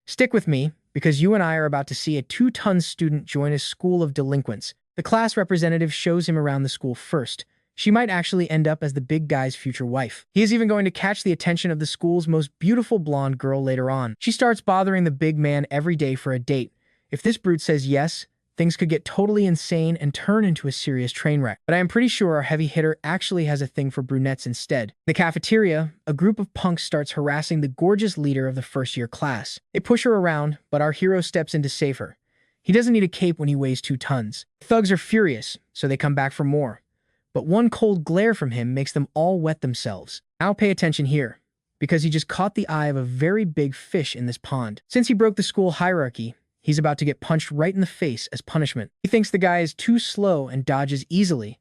Stick with me, because you and I are about to see a 2-ton student join a school of delinquents. The class representative shows him around the school first. She might actually end up as the big guy's future wife. He is even going to catch the attention of the school's most beautiful blonde girl later on. She starts bothering the big man every day for a date. If this brute says yes, things could get totally insane and turn into a serious train wreck. But I am pretty sure our heavy hitter actually has a thing for brunettes instead. In the cafeteria, a group of punks starts harassing the gorgeous leader of the first-year class. They push her around, but our hero steps in to save her. He doesn't need a cape when he weighs 2 tons. Thugs are furious, so they come back for more. But one cold glare from him makes them all wet themselves. Now pay attention here, because he just caught the eye of a very big fish in this pond. Since he broke the school hierarchy, he's about to get punched right in the face as punishment. He thinks the guy is too slow and dodges easily.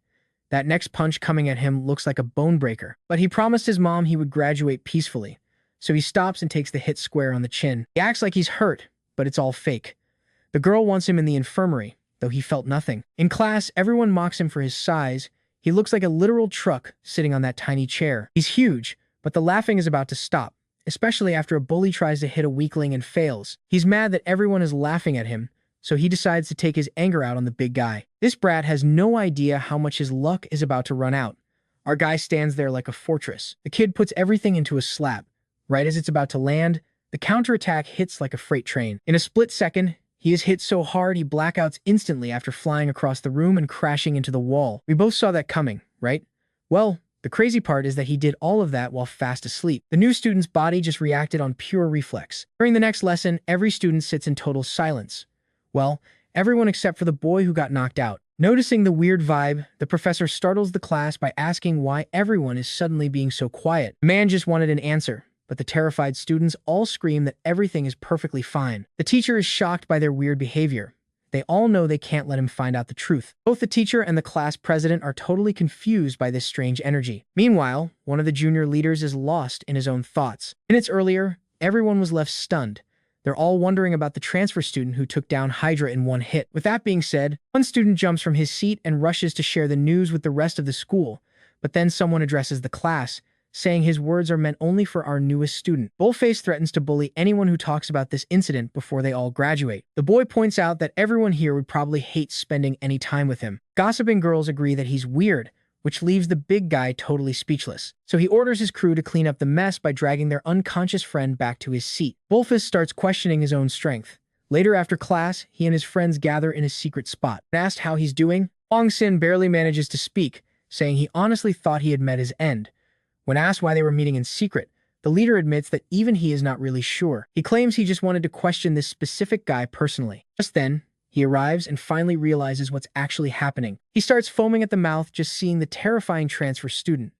That next punch coming at him looks like a bone breaker. But he promised his mom he would graduate peacefully, so he stops and takes the hit square on the chin. He acts like he's hurt, but it's all fake. The girl wants him in the infirmary, though he felt nothing. In class, everyone mocks him for his size. He looks like a literal truck sitting on that tiny chair. He's huge, but the laughing is about to stop, especially after a bully tries to hit a weakling and fails. He's mad that everyone is laughing at him, so he decides to take his anger out on the big guy. This brat has no idea how much his luck is about to run out. Our guy stands there like a fortress. The kid puts everything into a slap. Right as it's about to land, the counterattack hits like a freight train. In a split second, he is hit so hard he blackouts instantly after flying across the room and crashing into the wall. We both saw that coming, right? Well, the crazy part is that he did all of that while fast asleep. The new student's body just reacted on pure reflex. During the next lesson, every student sits in total silence. Well, everyone except for the boy who got knocked out. Noticing the weird vibe, the professor startles the class by asking why everyone is suddenly being so quiet. The man just wanted an answer, but the terrified students all scream that everything is perfectly fine. The teacher is shocked by their weird behavior. They all know they can't let him find out the truth. Both the teacher and the class president are totally confused by this strange energy. Meanwhile, one of the junior leaders is lost in his own thoughts. Minutes earlier, everyone was left stunned. They're all wondering about the transfer student who took down Hydra in one hit. With that being said, one student jumps from his seat and rushes to share the news with the rest of the school, but then someone addresses the class, saying his words are meant only for our newest student. Bullface threatens to bully anyone who talks about this incident before they all graduate. The boy points out that everyone here would probably hate spending any time with him. Gossiping girls agree that he's weird, which leaves the big guy totally speechless. So he orders his crew to clean up the mess by dragging their unconscious friend back to his seat. Bullface starts questioning his own strength. Later after class, he and his friends gather in a secret spot. When asked how he's doing, Hwang Sin barely manages to speak, saying he honestly thought he had met his end. When asked why they were meeting in secret, the leader admits that even he is not really sure. He claims he just wanted to question this specific guy personally. Just then, he arrives and finally realizes what's actually happening. He starts foaming at the mouth just seeing the terrifying transfer student.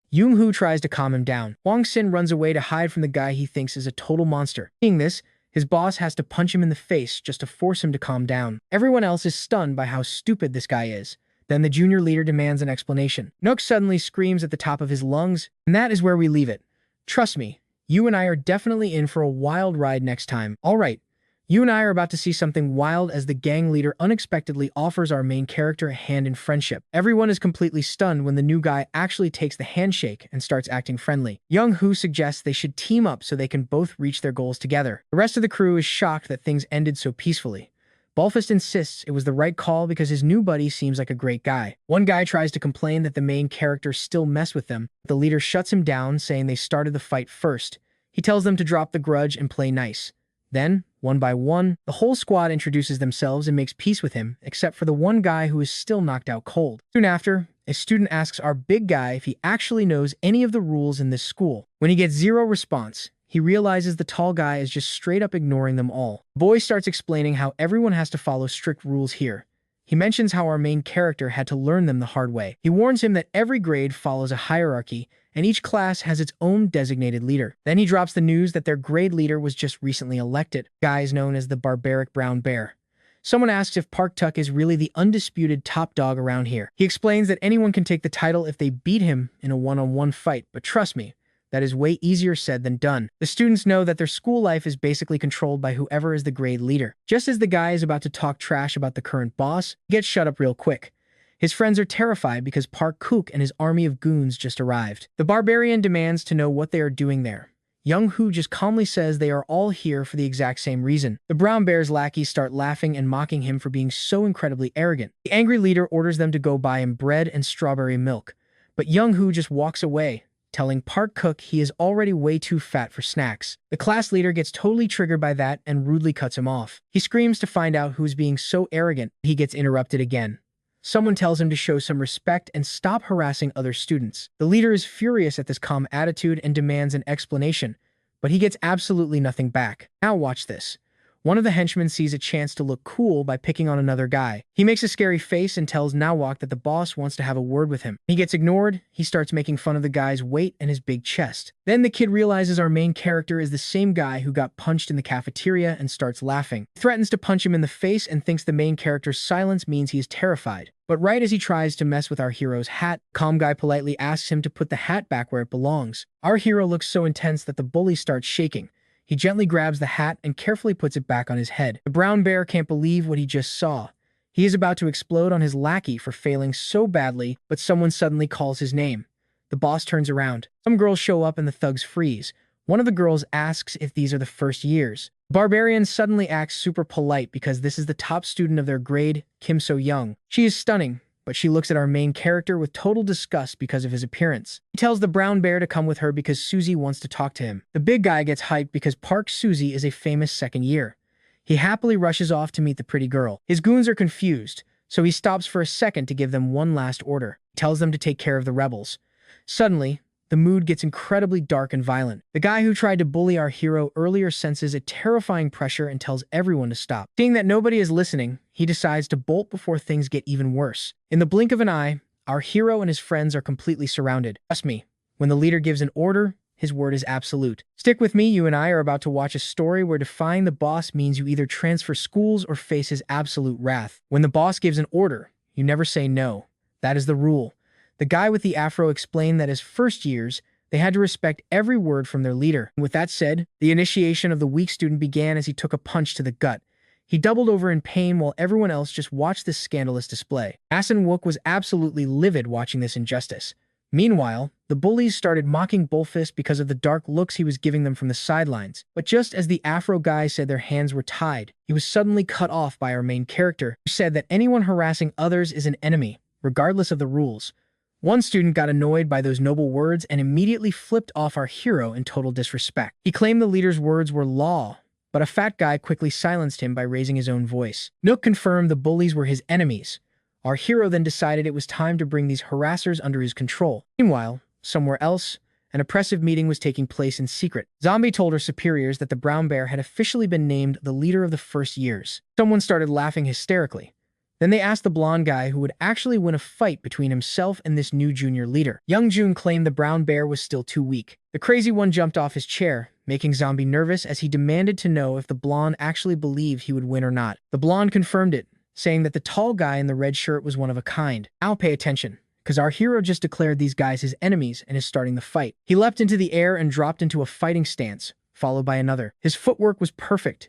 Young-hoo tries to calm him down. Hwang Sin runs away to hide from the guy he thinks is a total monster. Seeing this, his boss has to punch him in the face just to force him to calm down. Everyone else is stunned by how stupid this guy is. Then the junior leader demands an explanation. Nook suddenly screams at the top of his lungs, and that is where we leave it. Trust me, you and I are definitely in for a wild ride next time. Alright, you and I are about to see something wild as the gang leader unexpectedly offers our main character a hand in friendship. Everyone is completely stunned when the new guy actually takes the handshake and starts acting friendly. Young-hoo suggests they should team up so they can both reach their goals together. The rest of the crew is shocked that things ended so peacefully. Bullface insists it was the right call because his new buddy seems like a great guy. One guy tries to complain that the main character still mess with them, but the leader shuts him down, saying they started the fight first. He tells them to drop the grudge and play nice. Then, one by one, the whole squad introduces themselves and makes peace with him, except for the one guy who is still knocked out cold. Soon after, a student asks our big guy if he actually knows any of the rules in this school. When he gets zero response, he realizes the tall guy is just straight up ignoring them all. The boy starts explaining how everyone has to follow strict rules here. He mentions how our main character had to learn them the hard way. He warns him that every grade follows a hierarchy, and each class has its own designated leader. Then he drops the news that their grade leader was just recently elected. The guy is known as the Barbaric Brown Bear. Someone asks if Park Tuk is really the undisputed top dog around here. He explains that anyone can take the title if they beat him in a one-on-one fight, but trust me, that is way easier said than done. The students know that their school life is basically controlled by whoever is the grade leader. Just as the guy is about to talk trash about the current boss, he gets shut up real quick. His friends are terrified because Park Kook and his army of goons just arrived. The barbarian demands to know what they are doing there. Young Hu just calmly says they are all here for the exact same reason. The brown bear's lackeys start laughing and mocking him for being so incredibly arrogant. The angry leader orders them to go buy him bread and strawberry milk, but Young Hu just walks away, telling Park Cook he is already way too fat for snacks. The class leader gets totally triggered by that and rudely cuts him off. He screams to find out who's being so arrogant. He gets interrupted again. Someone tells him to show some respect and stop harassing other students. The leader is furious at this calm attitude and demands an explanation, but he gets absolutely nothing back. Now watch this. One of the henchmen sees a chance to look cool by picking on another guy. He makes a scary face and tells Nawak that the boss wants to have a word with him. He gets ignored. He starts making fun of the guy's weight and his big chest. Then the kid realizes our main character is the same guy who got punched in the cafeteria and starts laughing. He threatens to punch him in the face and thinks the main character's silence means he is terrified. But right as he tries to mess with our hero's hat, calm guy politely asks him to put the hat back where it belongs. Our hero looks so intense that the bully starts shaking. He gently grabs the hat and carefully puts it back on his head. The brown bear can't believe what he just saw. He is about to explode on his lackey for failing so badly, but someone suddenly calls his name. The boss turns around. Some girls show up and the thugs freeze. One of the girls asks if these are the first years. Barbarian suddenly acts super polite because this is the top student of their grade, Kim So-young. She is stunning, but she looks at our main character with total disgust because of his appearance. He tells the brown bear to come with her because Susie wants to talk to him. The big guy gets hyped because Park Susie is a famous second year. He happily rushes off to meet the pretty girl. His goons are confused, so he stops for a second to give them one last order. He tells them to take care of the rebels. Suddenly, the mood gets incredibly dark and violent. The guy who tried to bully our hero earlier senses a terrifying pressure and tells everyone to stop. Seeing that nobody is listening, he decides to bolt before things get even worse. In the blink of an eye, our hero and his friends are completely surrounded. Trust me, when the leader gives an order, his word is absolute. Stick with me, you and I are about to watch a story where defying the boss means you either transfer schools or face his absolute wrath. When the boss gives an order, you never say no. That is the rule. The guy with the afro explained that as first years, they had to respect every word from their leader. With that said, the initiation of the weak student began as he took a punch to the gut. He doubled over in pain while everyone else just watched this scandalous display. Asen Wook was absolutely livid watching this injustice. Meanwhile, the bullies started mocking Bullfist because of the dark looks he was giving them from the sidelines. But just as the afro guy said their hands were tied, he was suddenly cut off by our main character, who said that anyone harassing others is an enemy, regardless of the rules. One student got annoyed by those noble words and immediately flipped off our hero in total disrespect. He claimed the leader's words were law, but a fat guy quickly silenced him by raising his own voice. Nook confirmed the bullies were his enemies. Our hero then decided it was time to bring these harassers under his control. Meanwhile, somewhere else, an oppressive meeting was taking place in secret. Zombie told her superiors that the brown bear had officially been named the leader of the first years. Someone started laughing hysterically. Then they asked the blonde guy who would actually win a fight between himself and this new junior leader. Young Jun claimed the brown bear was still too weak. The crazy one jumped off his chair, making Zombie nervous as he demanded to know if the blonde actually believed he would win or not. The blonde confirmed it, saying that the tall guy in the red shirt was one of a kind. Now pay attention, because our hero just declared these guys his enemies and is starting the fight. He leapt into the air and dropped into a fighting stance, followed by another. His footwork was perfect.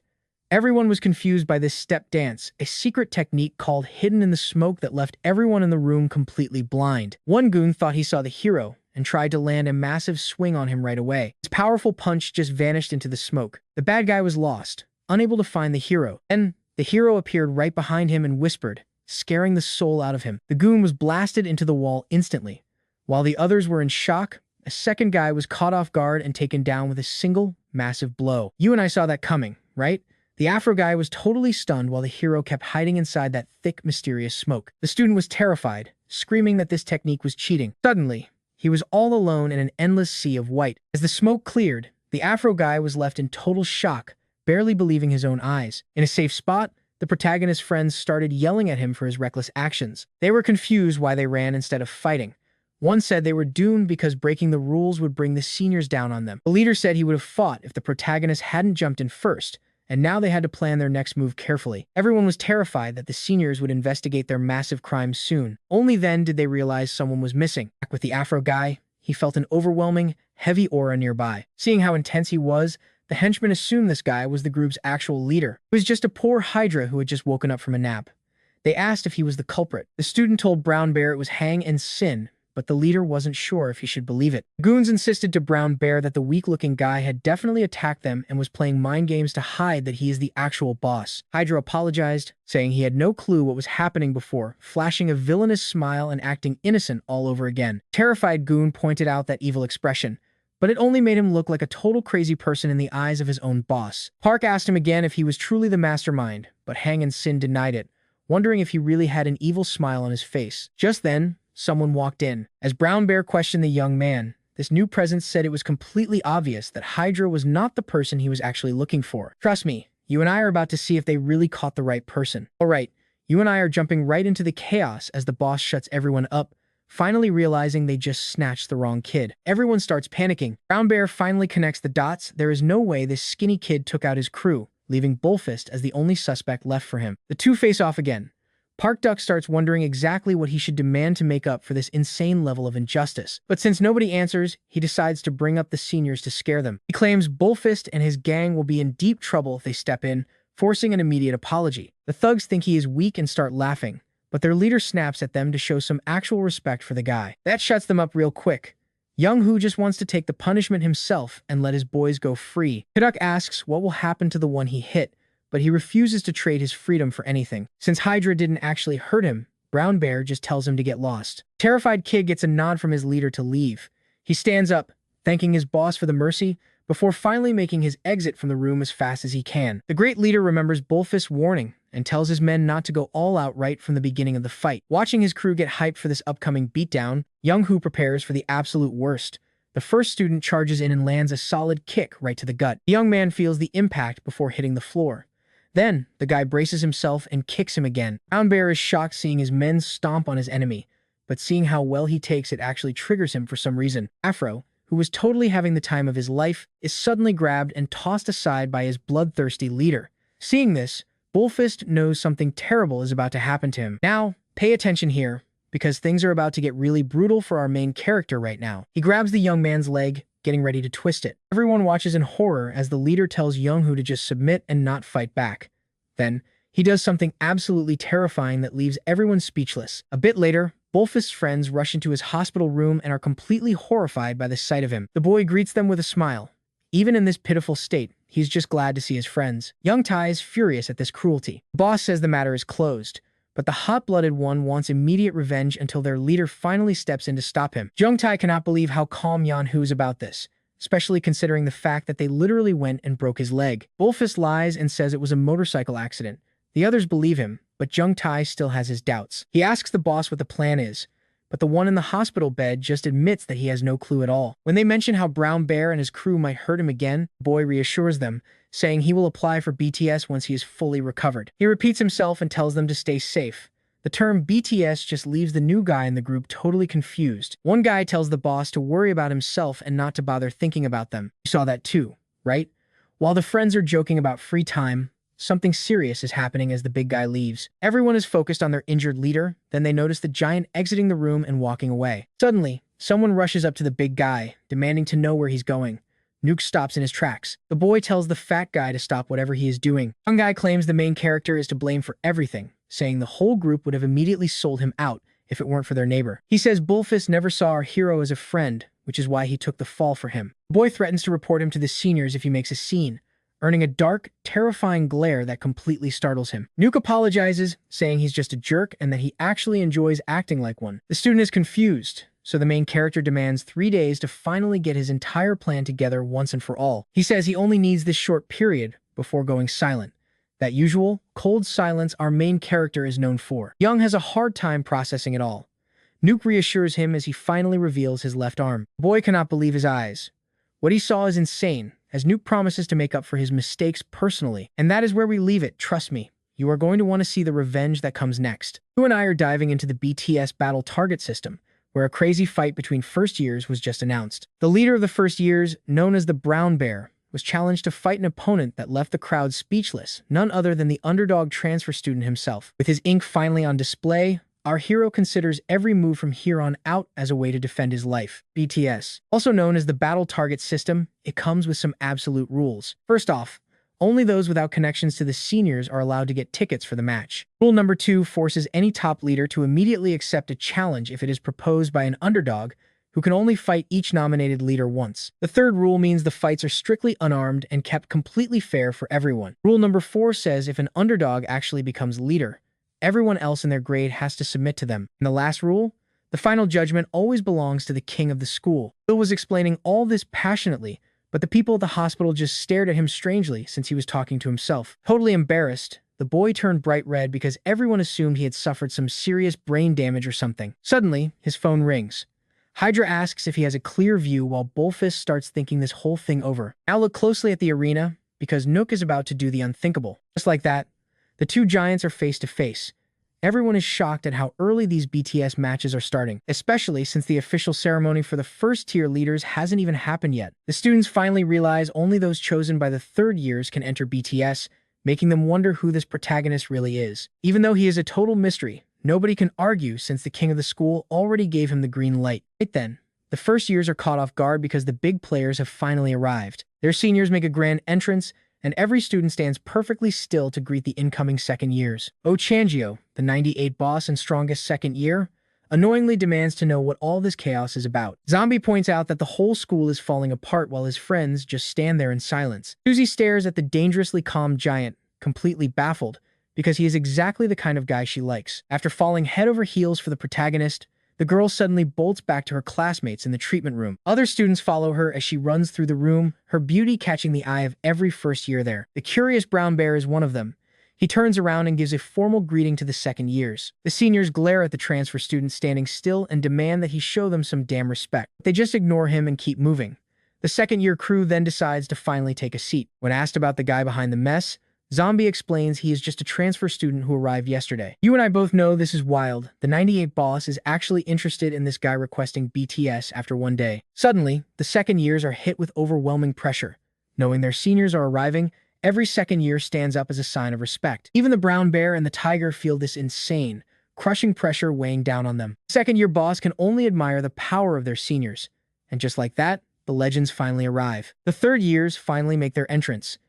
Everyone was confused by this step dance, a secret technique called hidden in the smoke that left everyone in the room completely blind. One goon thought he saw the hero and tried to land a massive swing on him right away. His powerful punch just vanished into the smoke. The bad guy was lost, unable to find the hero. Then, the hero appeared right behind him and whispered, scaring the soul out of him. The goon was blasted into the wall instantly. While the others were in shock, a second guy was caught off guard and taken down with a single, massive blow. You and I saw that coming, right? The afro guy was totally stunned while the hero kept hiding inside that thick, mysterious smoke. The student was terrified, screaming that this technique was cheating. Suddenly, he was all alone in an endless sea of white. As the smoke cleared, the afro guy was left in total shock, barely believing his own eyes. In a safe spot, the protagonist's friends started yelling at him for his reckless actions. They were confused why they ran instead of fighting. One said they were doomed because breaking the rules would bring the seniors down on them. The leader said he would have fought if the protagonist hadn't jumped in first, and now they had to plan their next move carefully. Everyone was terrified that the seniors would investigate their massive crimes soon. Only then did they realize someone was missing. Back with the afro guy, he felt an overwhelming, heavy aura nearby. Seeing how intense he was, the henchmen assumed this guy was the group's actual leader. He was just a poor Hydra who had just woken up from a nap. They asked if he was the culprit. The student told Brown Bear it was Hang and Sin, but the leader wasn't sure if he should believe it. Goons insisted to Brown Bear that the weak-looking guy had definitely attacked them and was playing mind games to hide that he is the actual boss. Hydra apologized, saying he had no clue what was happening before, flashing a villainous smile and acting innocent all over again. Terrified Goon pointed out that evil expression, but it only made him look like a total crazy person in the eyes of his own boss. Park asked him again if he was truly the mastermind, but Hang and Sin denied it, wondering if he really had an evil smile on his face. Just then, someone walked in. As Brown Bear questioned the young man, this new presence said it was completely obvious that Hydra was not the person he was actually looking for. Trust me, you and I are about to see if they really caught the right person. Alright, you and I are jumping right into the chaos as the boss shuts everyone up, finally realizing they just snatched the wrong kid. Everyone starts panicking. Brown Bear finally connects the dots. There is no way this skinny kid took out his crew, leaving Bullfist as the only suspect left for him. The two face off again. Park Duck starts wondering exactly what he should demand to make up for this insane level of injustice. But since nobody answers, he decides to bring up the seniors to scare them. He claims Bullfist and his gang will be in deep trouble if they step in, forcing an immediate apology. The thugs think he is weak and start laughing, but their leader snaps at them to show some actual respect for the guy. That shuts them up real quick. Young Hoo just wants to take the punishment himself and let his boys go free. Kaduk asks what will happen to the one he hit, but he refuses to trade his freedom for anything. Since Hydra didn't actually hurt him, Brown Bear just tells him to get lost. Terrified Kid gets a nod from his leader to leave. He stands up, thanking his boss for the mercy, before finally making his exit from the room as fast as he can. The great leader remembers Bullfist's warning and tells his men not to go all out right from the beginning of the fight. Watching his crew get hyped for this upcoming beatdown, Young Hoo prepares for the absolute worst. The first student charges in and lands a solid kick right to the gut. The young man feels the impact before hitting the floor. Then, the guy braces himself and kicks him again. Brown Bear is shocked seeing his men stomp on his enemy, but seeing how well he takes it actually triggers him for some reason. Afro, who was totally having the time of his life, is suddenly grabbed and tossed aside by his bloodthirsty leader. Seeing this, Bullfist knows something terrible is about to happen to him. Now, pay attention here, because things are about to get really brutal for our main character right now. He grabs the young man's leg, getting ready to twist it. Everyone watches in horror as the leader tells Young Hoo to just submit and not fight back. Then, he does something absolutely terrifying that leaves everyone speechless. A bit later, Bullfist's friends rush into his hospital room and are completely horrified by the sight of him. The boy greets them with a smile. Even in this pitiful state, he's just glad to see his friends. Young Tai is furious at this cruelty. The boss says the matter is closed, but the hot-blooded one wants immediate revenge until their leader finally steps in to stop him. Jung Tai cannot believe how calm Yan Hu is about this, especially considering the fact that they literally went and broke his leg. Bullfist lies and says it was a motorcycle accident. The others believe him, but Jung Tai still has his doubts. He asks the boss what the plan is, but the one in the hospital bed just admits that he has no clue at all. When they mention how Brown Bear and his crew might hurt him again, the boy reassures them, saying he will apply for BTS once he is fully recovered. He repeats himself and tells them to stay safe. The term BTS just leaves the new guy in the group totally confused. One guy tells the boss to worry about himself and not to bother thinking about them. You saw that too, right? While the friends are joking about free time, something serious is happening as the big guy leaves. Everyone is focused on their injured leader, then they notice the giant exiting the room and walking away. Suddenly, someone rushes up to the big guy, demanding to know where he's going. Nuke stops in his tracks. The boy tells the fat guy to stop whatever he is doing. Young guy claims the main character is to blame for everything, saying the whole group would have immediately sold him out if it weren't for their neighbor. He says Bullfist never saw our hero as a friend, which is why he took the fall for him. The boy threatens to report him to the seniors if he makes a scene, earning a dark, terrifying glare that completely startles him. Nuke apologizes, saying he's just a jerk and that he actually enjoys acting like one. The student is confused, so the main character demands 3 days to finally get his entire plan together once and for all. He says he only needs this short period before going silent. That usual, cold silence our main character is known for. Young has a hard time processing it all. Nuke reassures him as he finally reveals his left arm. The boy cannot believe his eyes. What he saw is insane, as Nuke promises to make up for his mistakes personally. And that is where we leave it, trust me. You are going to want to see the revenge that comes next. You and I are diving into the BTS battle target system, where a crazy fight between first years was just announced. The leader of the first years, known as the Brown Bear, was challenged to fight an opponent that left the crowd speechless, none other than the underdog transfer student himself. With his ink finally on display, our hero considers every move from here on out as a way to defend his life. BTS. Also known as the Battle Target System, it comes with some absolute rules. First off, Only those without connections to the seniors are allowed to get tickets for the match. Rule number 2 forces any top leader to immediately accept a challenge if it is proposed by an underdog who can only fight each nominated leader once. The third rule means the fights are strictly unarmed and kept completely fair for everyone. Rule number 4 says if an underdog actually becomes leader, everyone else in their grade has to submit to them. And the last rule? The final judgment always belongs to the king of the school. Bill was explaining all this passionately, but the people at the hospital just stared at him strangely since he was talking to himself. Totally embarrassed, the boy turned bright red because everyone assumed he had suffered some serious brain damage or something. Suddenly, his phone rings. Hydra asks if he has a clear view while Bullfist starts thinking this whole thing over. Now look closely at the arena because Nook is about to do the unthinkable. Just like that, the two giants are face to face. Everyone is shocked at how early these BTS matches are starting, especially since the official ceremony for the first-tier leaders hasn't even happened yet. The students finally realize only those chosen by the third years can enter BTS, making them wonder who this protagonist really is. Even though he is a total mystery, nobody can argue since the king of the school already gave him the green light. Right then, the first years are caught off guard because the big players have finally arrived. Their seniors make a grand entrance, and every student stands perfectly still to greet the incoming second years. Oh Changio, the 98 boss and strongest second year, annoyingly demands to know what all this chaos is about. Zombie points out that the whole school is falling apart while his friends just stand there in silence. Susie stares at the dangerously calm giant, completely baffled, because he is exactly the kind of guy she likes. After falling head over heels for the protagonist, the girl suddenly bolts back to her classmates in the treatment room. Other students follow her as she runs through the room, her beauty catching the eye of every first year there. The curious brown bear is one of them. He turns around and gives a formal greeting to the second years. The seniors glare at the transfer student standing still and demand that he show them some damn respect. They just ignore him and keep moving. The second year crew then decides to finally take a seat. When asked about the guy behind the mess, Zombie explains he is just a transfer student who arrived yesterday. You and I both know this is wild. The 98 boss is actually interested in this guy requesting BTS after one day. Suddenly, the second years are hit with overwhelming pressure. Knowing their seniors are arriving, every second year stands up as a sign of respect. Even the brown bear and the tiger feel this insane, crushing pressure weighing down on them. The second year boss can only admire the power of their seniors. And just like that, the legends finally arrive. The third years finally make their entrance.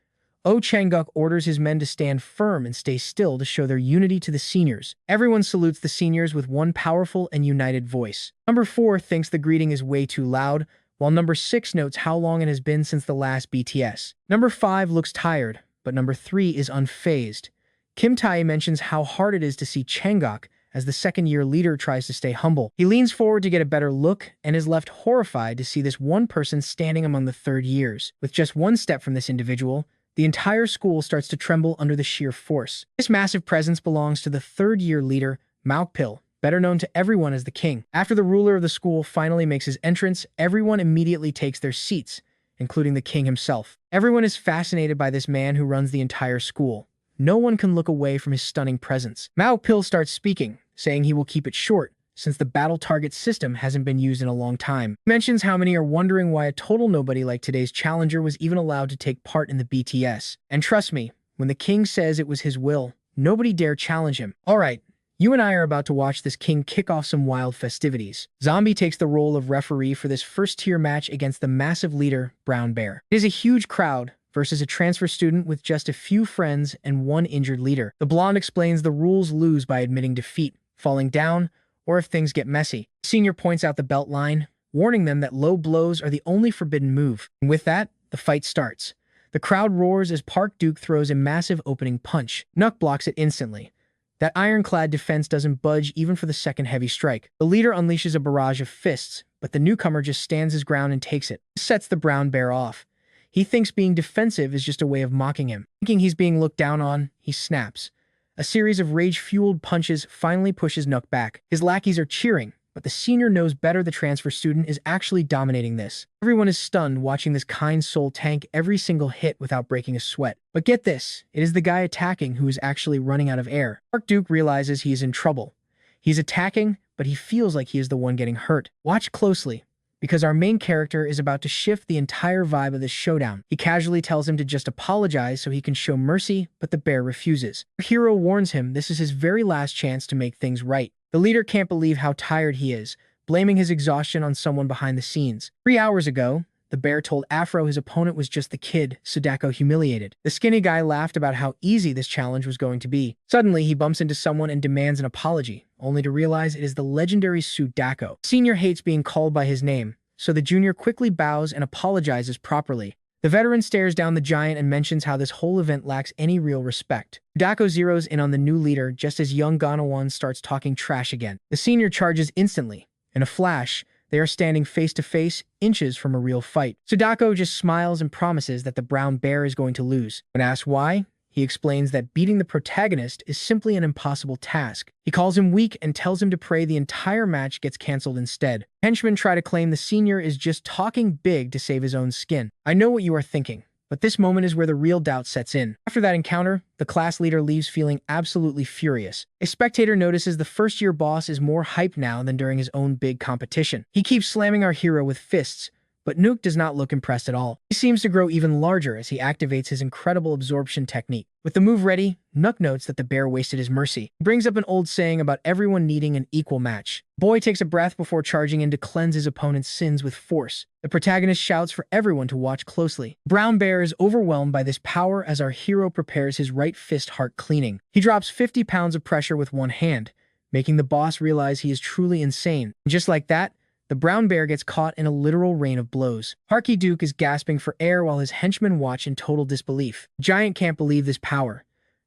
Oh Changuk orders his men to stand firm and stay still to show their unity to the seniors. Everyone salutes the seniors with one powerful and united voice. Number 4 thinks the greeting is way too loud, while number 6 notes how long it has been since the last BTS. Number 5 looks tired, but number 3 is unfazed. Kim Tae mentions how hard it is to see Changuk as the second-year leader tries to stay humble. He leans forward to get a better look and is left horrified to see this one person standing among the third years. With just one step from this individual, the entire school starts to tremble under the sheer force. This massive presence belongs to the third-year leader, Maukpil, better known to everyone as the king. After the ruler of the school finally makes his entrance, everyone immediately takes their seats, including the king himself. Everyone is fascinated by this man who runs the entire school. No one can look away from his stunning presence. Maukpil starts speaking, saying he will keep it short, since the battle target system hasn't been used in a long time. He mentions how many are wondering why a total nobody like today's challenger was even allowed to take part in the BTS. And trust me, when the king says it was his will, nobody dare challenge him. Alright, you and I are about to watch this king kick off some wild festivities. Zombie takes the role of referee for this first-tier match against the massive leader, Brown Bear. It is a huge crowd versus a transfer student with just a few friends and one injured leader. The blonde explains the rules lose by admitting defeat, falling down, or if things get messy. Senior points out the belt line, warning them that low blows are the only forbidden move. And with that, the fight starts. The crowd roars as Park Duke throws a massive opening punch. Nook blocks it instantly. That ironclad defense doesn't budge even for the second heavy strike. The leader unleashes a barrage of fists, but the newcomer just stands his ground and takes it. This sets the brown bear off. He thinks being defensive is just a way of mocking him. Thinking he's being looked down on, he snaps. A series of rage-fueled punches finally pushes Nook back. His lackeys are cheering, but the senior knows better. The transfer student is actually dominating this. Everyone is stunned watching this kind soul tank every single hit without breaking a sweat. But get this, it is the guy attacking who is actually running out of air. Park Duke realizes he is in trouble. He's attacking, but he feels like he is the one getting hurt. Watch closely, because our main character is about to shift the entire vibe of this showdown. He casually tells him to just apologize so he can show mercy, but the bear refuses. Our hero warns him this is his very last chance to make things right. The leader can't believe how tired he is, blaming his exhaustion on someone behind the scenes. 3 hours ago, The bear told Afro his opponent was just the kid Sadako humiliated. The skinny guy laughed about how easy this challenge was going to be. Suddenly, he bumps into someone and demands an apology, only to realize it is the legendary Sudako. Senior hates being called by his name, so the junior quickly bows and apologizes properly. The veteran stares down the giant and mentions how this whole event lacks any real respect. Sudako zeroes in on the new leader just as young Ganawan starts talking trash again. The senior charges instantly. In a flash, they are standing face to face, inches from a real fight. Sudako just smiles and promises that the brown bear is going to lose. When asked why, he explains that beating the protagonist is simply an impossible task. He calls him weak and tells him to pray the entire match gets cancelled instead. Henchmen try to claim the senior is just talking big to save his own skin. I know what you are thinking, but this moment is where the real doubt sets in. After that encounter, the class leader leaves feeling absolutely furious. A spectator notices the first-year boss is more hyped now than during his own big competition. He keeps slamming our hero with fists, but Nuke does not look impressed at all. He seems to grow even larger as he activates his incredible absorption technique. With the move ready, Nuke notes that the bear wasted his mercy. He brings up an old saying about everyone needing an equal match. Boy takes a breath before charging in to cleanse his opponent's sins with force. The protagonist shouts for everyone to watch closely. Brown Bear is overwhelmed by this power as our hero prepares his right fist heart cleaning. He drops 50 pounds of pressure with one hand, making the boss realize he is truly insane. And just like that, the brown bear gets caught in a literal rain of blows. Harky Duke is gasping for air while his henchmen watch in total disbelief. Giant can't believe this power.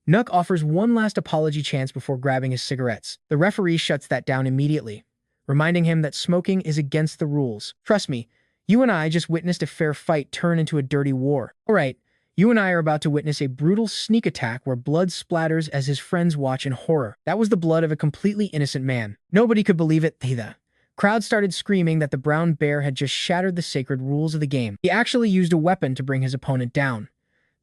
Nuck offers one last apology chance before grabbing his cigarettes. The referee shuts that down immediately, reminding him that smoking is against the rules. Trust me, you and I just witnessed a fair fight turn into a dirty war. Alright, you and I are about to witness a brutal sneak attack where blood splatters as his friends watch in horror. That was the blood of a completely innocent man. Nobody could believe it either. Crowd started screaming that the brown bear had just shattered the sacred rules of the game. He actually used a weapon to bring his opponent down.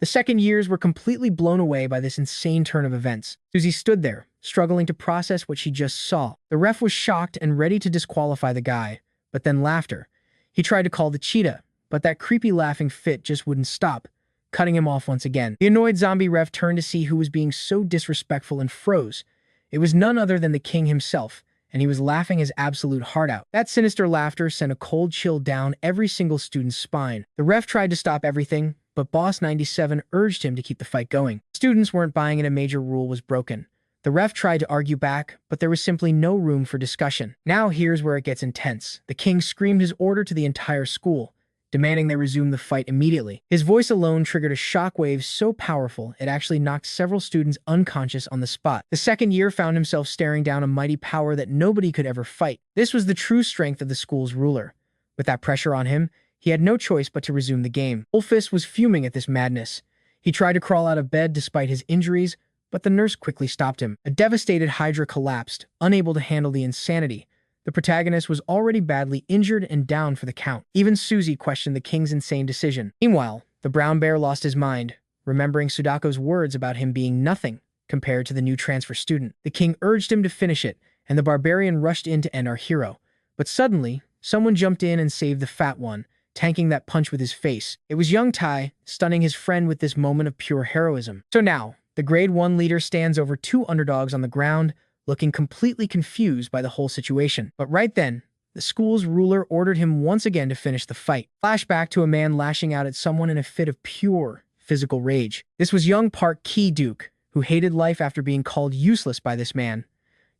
The second years were completely blown away by this insane turn of events. Susie stood there, struggling to process what she just saw. The ref was shocked and ready to disqualify the guy, but then laughter. He tried to call the cheetah, but that creepy laughing fit just wouldn't stop, cutting him off once again. The annoyed zombie ref turned to see who was being so disrespectful and froze. It was none other than the king himself, and he was laughing his absolute heart out. That sinister laughter sent a cold chill down every single student's spine. The ref tried to stop everything, but Boss 97 urged him to keep the fight going. Students weren't buying it, a major rule was broken. The ref tried to argue back, but there was simply no room for discussion. Now here's where it gets intense. The king screamed his order to the entire school, demanding they resume the fight immediately. His voice alone triggered a shockwave so powerful it actually knocked several students unconscious on the spot. The second year found himself staring down a mighty power that nobody could ever fight. This was the true strength of the school's ruler. With that pressure on him, he had no choice but to resume the game. Wolfist was fuming at this madness. He tried to crawl out of bed despite his injuries, but the nurse quickly stopped him. A devastated Hydra collapsed, unable to handle the insanity. The protagonist was already badly injured and down for the count. Even Susie questioned the king's insane decision. Meanwhile, the brown bear lost his mind, remembering Sudako's words about him being nothing compared to the new transfer student. The king urged him to finish it, and the barbarian rushed in to end our hero. But suddenly, someone jumped in and saved the fat one, tanking that punch with his face. It was young Tai, stunning his friend with this moment of pure heroism. So now, the grade 1 leader stands over two underdogs on the ground, looking completely confused by the whole situation. But right then, the school's ruler ordered him once again to finish the fight. Flashback to a man lashing out at someone in a fit of pure physical rage. This was young Park Ki-Duke, who hated life after being called useless by this man.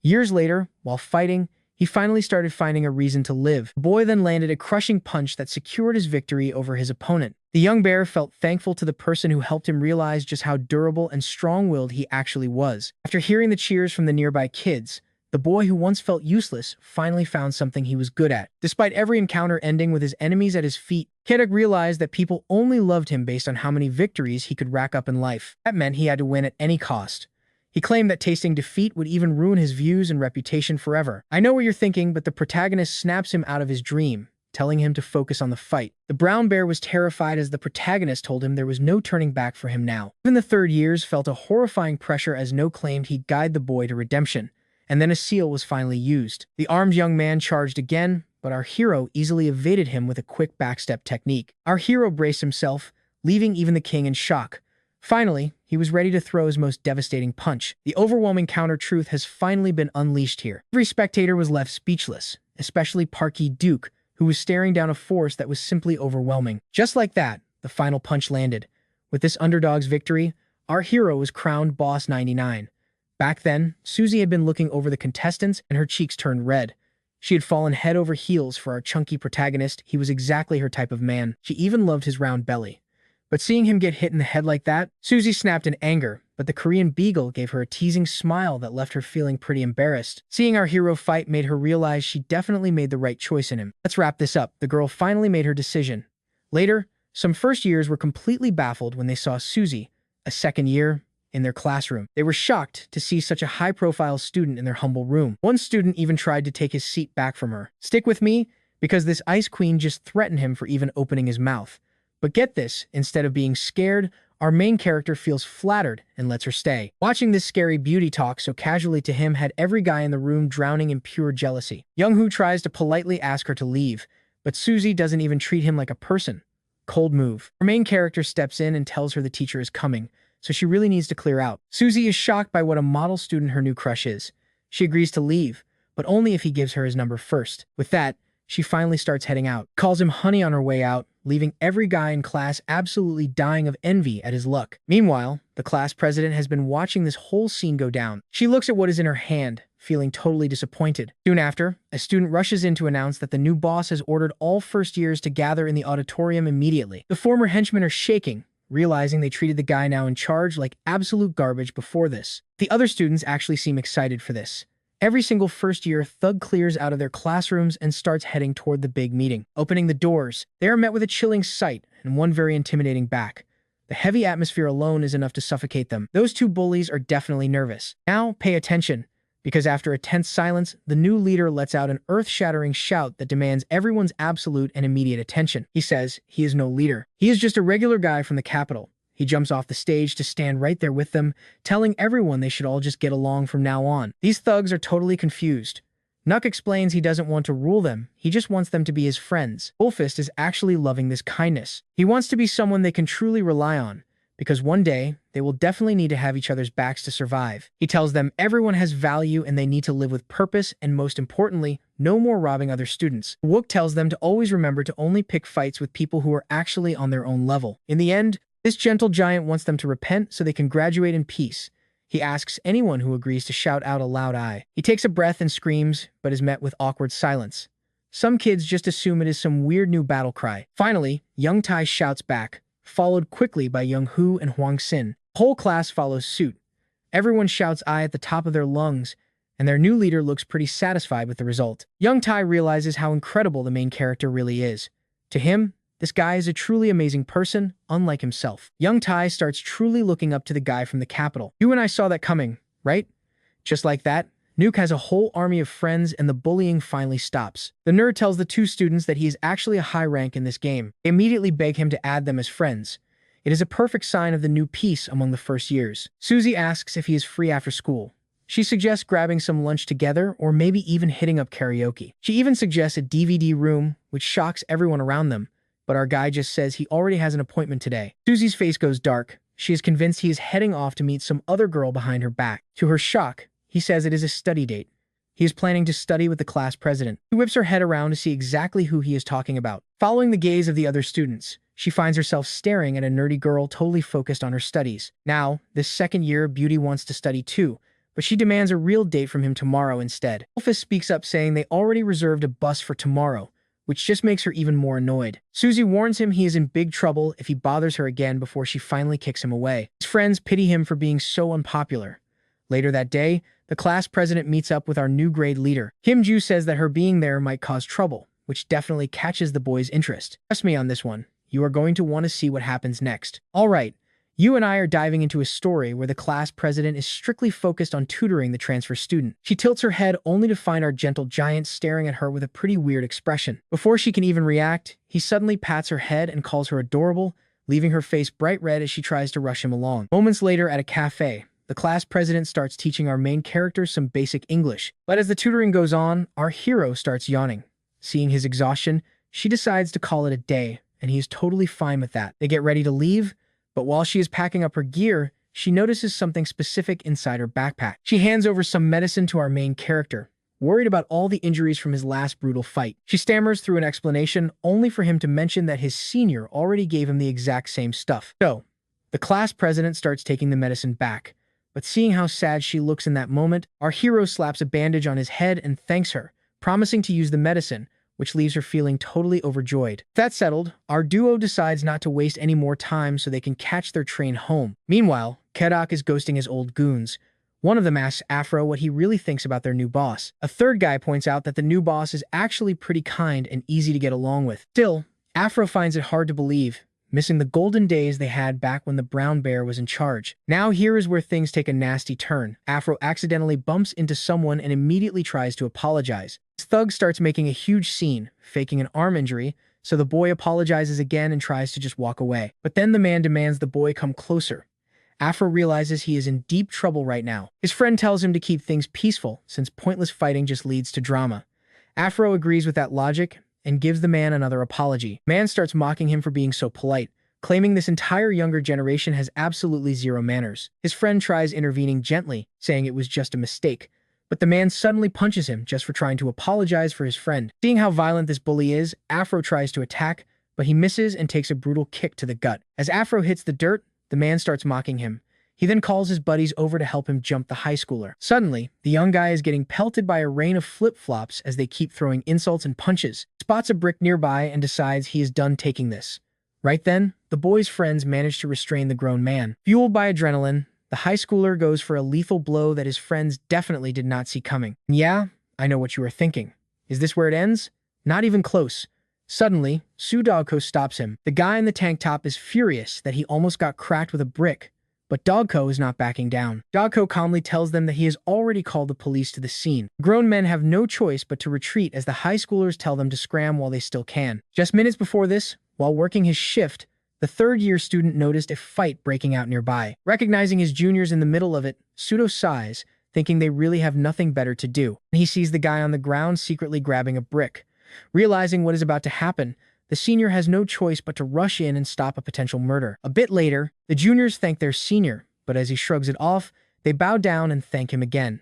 Years later, while fighting, he finally started finding a reason to live. The boy then landed a crushing punch that secured his victory over his opponent. The young bear felt thankful to the person who helped him realize just how durable and strong-willed he actually was. After hearing the cheers from the nearby kids, the boy who once felt useless finally found something he was good at. Despite every encounter ending with his enemies at his feet, Keduk realized that people only loved him based on how many victories he could rack up in life. That meant he had to win at any cost. He claimed that tasting defeat would even ruin his views and reputation forever. I know what you're thinking, but the protagonist snaps him out of his dream, telling him to focus on the fight. The brown bear was terrified as the protagonist told him there was no turning back for him now. Even the third years felt a horrifying pressure as No claimed he'd guide the boy to redemption, and then a seal was finally used. The armed young man charged again, but our hero easily evaded him with a quick backstep technique. Our hero braced himself, leaving even the king in shock. Finally, he was ready to throw his most devastating punch. The overwhelming counter-truth has finally been unleashed here. Every spectator was left speechless, especially Parky Duke, who was staring down a force that was simply overwhelming. Just like that, the final punch landed. With this underdog's victory, our hero was crowned Boss 99. Back then, Susie had been looking over the contestants and her cheeks turned red. She had fallen head over heels for our chunky protagonist. He was exactly her type of man. She even loved his round belly. But seeing him get hit in the head like that, Susie snapped in anger, but the Korean beagle gave her a teasing smile that left her feeling pretty embarrassed. Seeing our hero fight made her realize she definitely made the right choice in him. Let's wrap this up. The girl finally made her decision. Later, some first years were completely baffled when they saw Susie, a second year, in their classroom. They were shocked to see such a high-profile student in their humble room. One student even tried to take his seat back from her. Stick with me, because this ice queen just threatened him for even opening his mouth. But get this, instead of being scared, our main character feels flattered and lets her stay. Watching this scary beauty talk so casually to him had every guy in the room drowning in pure jealousy. Young-hoo tries to politely ask her to leave, but Susie doesn't even treat him like a person. Cold move. Our main character steps in and tells her the teacher is coming, so she really needs to clear out. Susie is shocked by what a model student her new crush is. She agrees to leave, but only if he gives her his number first. With that, she finally starts heading out. Calls him honey on her way out, leaving every guy in class absolutely dying of envy at his luck. Meanwhile, the class president has been watching this whole scene go down. She looks at what is in her hand, feeling totally disappointed. Soon after, a student rushes in to announce that the new boss has ordered all first years to gather in the auditorium immediately. The former henchmen are shaking, realizing they treated the guy now in charge like absolute garbage before this. The other students actually seem excited for this. Every single first year, thug clears out of their classrooms and starts heading toward the big meeting. Opening the doors, they are met with a chilling sight and one very intimidating back. The heavy atmosphere alone is enough to suffocate them. Those two bullies are definitely nervous. Now, pay attention, because after a tense silence, the new leader lets out an earth-shattering shout that demands everyone's absolute and immediate attention. He says he is no leader. He is just a regular guy from the capital. He jumps off the stage to stand right there with them, telling everyone they should all just get along from now on. These thugs are totally confused. Nuck explains he doesn't want to rule them, he just wants them to be his friends. Bullfist is actually loving this kindness. He wants to be someone they can truly rely on, because one day, they will definitely need to have each other's backs to survive. He tells them everyone has value and they need to live with purpose, and most importantly, no more robbing other students. Wook tells them to always remember to only pick fights with people who are actually on their own level. In the end, this gentle giant wants them to repent so they can graduate in peace. He asks anyone who agrees to shout out a loud "I." He takes a breath and screams, but is met with awkward silence. Some kids just assume it is some weird new battle cry. Finally, Young Tai shouts back, followed quickly by Young Hoo and Huang Xin. The whole class follows suit. Everyone shouts "I" at the top of their lungs, and their new leader looks pretty satisfied with the result. Young Tai realizes how incredible the main character really is. To him, this guy is a truly amazing person, unlike himself. Young Tai starts truly looking up to the guy from the capital. You and I saw that coming, right? Just like that, Nuke has a whole army of friends and the bullying finally stops. The nerd tells the two students that he is actually a high rank in this game. They immediately beg him to add them as friends. It is a perfect sign of the new peace among the first years. Susie asks if he is free after school. She suggests grabbing some lunch together or maybe even hitting up karaoke. She even suggests a DVD room, which shocks everyone around them. But our guy just says he already has an appointment today. Susie's face goes dark. She is convinced he is heading off to meet some other girl behind her back. To her shock, he says it is a study date. He is planning to study with the class president. She whips her head around to see exactly who he is talking about. Following the gaze of the other students, she finds herself staring at a nerdy girl totally focused on her studies. Now, this second year, Beauty wants to study too, but she demands a real date from him tomorrow instead. Wolfus speaks up saying they already reserved a bus for tomorrow, which just makes her even more annoyed. Susie warns him he is in big trouble if he bothers her again before she finally kicks him away. His friends pity him for being so unpopular. Later that day, the class president meets up with our new grade leader. Kim Ju says that her being there might cause trouble, which definitely catches the boy's interest. Trust me on this one. You are going to want to see what happens next. Alright, you and I are diving into a story where the class president is strictly focused on tutoring the transfer student. She tilts her head only to find our gentle giant staring at her with a pretty weird expression. Before she can even react, he suddenly pats her head and calls her adorable, leaving her face bright red as she tries to rush him along. Moments later at a cafe, the class president starts teaching our main character some basic English. But as the tutoring goes on, our hero starts yawning. Seeing his exhaustion, she decides to call it a day, and he is totally fine with that. They get ready to leave, but while she is packing up her gear, she notices something specific inside her backpack. She hands over some medicine to our main character, worried about all the injuries from his last brutal fight. She stammers through an explanation, only for him to mention that his senior already gave him the exact same stuff. So, the class president starts taking the medicine back, but seeing how sad she looks in that moment, our hero slaps a bandage on his head and thanks her, promising to use the medicine, which leaves her feeling totally overjoyed. That settled, our duo decides not to waste any more time so they can catch their train home. Meanwhile, Kedak is ghosting his old goons. One of them asks Afro what he really thinks about their new boss. A third guy points out that the new boss is actually pretty kind and easy to get along with. Still, Afro finds it hard to believe, missing the golden days they had back when the brown bear was in charge. Now here is where things take a nasty turn. Afro accidentally bumps into someone and immediately tries to apologize. His thug starts making a huge scene, faking an arm injury, so the boy apologizes again and tries to just walk away. But then the man demands the boy come closer. Afro realizes he is in deep trouble right now. His friend tells him to keep things peaceful, since pointless fighting just leads to drama. Afro agrees with that logic and gives the man another apology. Man starts mocking him for being so polite, claiming this entire younger generation has absolutely zero manners. His friend tries intervening gently, saying it was just a mistake, but the man suddenly punches him just for trying to apologize for his friend. Seeing how violent this bully is, Afro tries to attack, but he misses and takes a brutal kick to the gut. As Afro hits the dirt, the man starts mocking him. He then calls his buddies over to help him jump the high schooler. Suddenly, the young guy is getting pelted by a rain of flip-flops as they keep throwing insults and punches. Spots a brick nearby and decides he is done taking this. Right then, the boy's friends manage to restrain the grown man. Fueled by adrenaline, the high schooler goes for a lethal blow that his friends definitely did not see coming. And yeah, I know what you are thinking. Is this where it ends? Not even close. Suddenly, Dogko stops him. The guy in the tank top is furious that he almost got cracked with a brick, but Dogko is not backing down. Dogko calmly tells them that he has already called the police to the scene. Grown men have no choice but to retreat as the high schoolers tell them to scram while they still can. Just minutes before this, while working his shift, the third-year student noticed a fight breaking out nearby. Recognizing his juniors in the middle of it, Pseudo sighs, thinking they really have nothing better to do. He sees the guy on the ground secretly grabbing a brick. Realizing what is about to happen, the senior has no choice but to rush in and stop a potential murder. A bit later, the juniors thank their senior, but as he shrugs it off, they bow down and thank him again.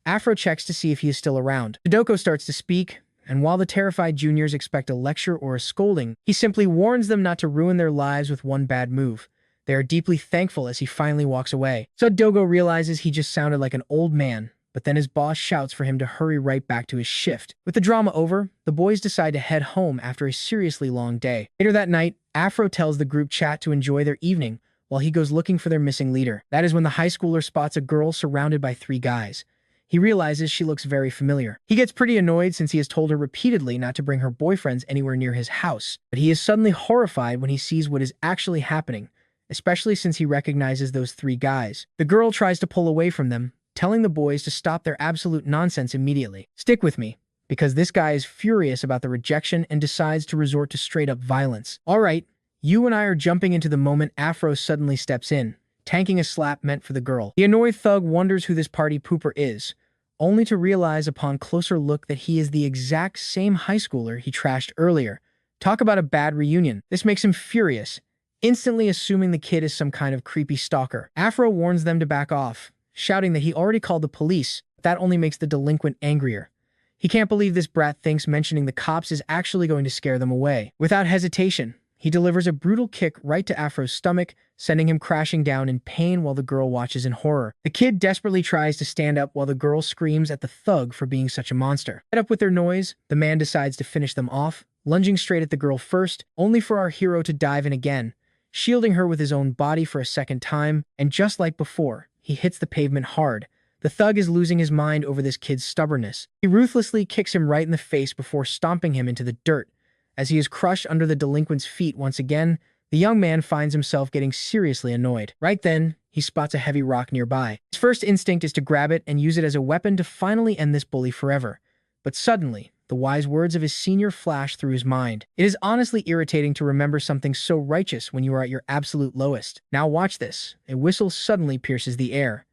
Afro checks to see if he is still around. Hidoko starts to speak, and while the terrified juniors expect a lecture or a scolding, he simply warns them not to ruin their lives with one bad move. They are deeply thankful as he finally walks away. Dogo realizes he just sounded like an old man, but then his boss shouts for him to hurry right back to his shift. With the drama over, the boys decide to head home after a seriously long day. Later that night, Afro tells the group chat to enjoy their evening while he goes looking for their missing leader. That is when the high schooler spots a girl surrounded by 3 guys. He realizes she looks very familiar. He gets pretty annoyed since he has told her repeatedly not to bring her boyfriends anywhere near his house, but he is suddenly horrified when he sees what is actually happening, especially since he recognizes those 3 guys. The girl tries to pull away from them, telling the boys to stop their absolute nonsense immediately. Stick with me, because this guy is furious about the rejection and decides to resort to straight-up violence. Alright, you and I are jumping into the moment Afro suddenly steps in, tanking a slap meant for the girl. The annoyed thug wonders who this party pooper is, only to realize upon closer look that he is the exact same high schooler he trashed earlier. Talk about a bad reunion. This makes him furious, instantly assuming the kid is some kind of creepy stalker. Afro warns them to back off, shouting that he already called the police. That only makes the delinquent angrier. He can't believe this brat thinks mentioning the cops is actually going to scare them away. Without hesitation, he delivers a brutal kick right to Afro's stomach, sending him crashing down in pain while the girl watches in horror. The kid desperately tries to stand up while the girl screams at the thug for being such a monster. Fed up with their noise, the man decides to finish them off, lunging straight at the girl first, only for our hero to dive in again, shielding her with his own body for a second time, and just like before, he hits the pavement hard. The thug is losing his mind over this kid's stubbornness. He ruthlessly kicks him right in the face before stomping him into the dirt. As he is crushed under the delinquent's feet once again, the young man finds himself getting seriously annoyed. Right then, he spots a heavy rock nearby. His first instinct is to grab it and use it as a weapon to finally end this bully forever. But suddenly, the wise words of his senior flash through his mind. It is honestly irritating to remember something so righteous when you are at your absolute lowest. Now watch this. A whistle suddenly pierces the air.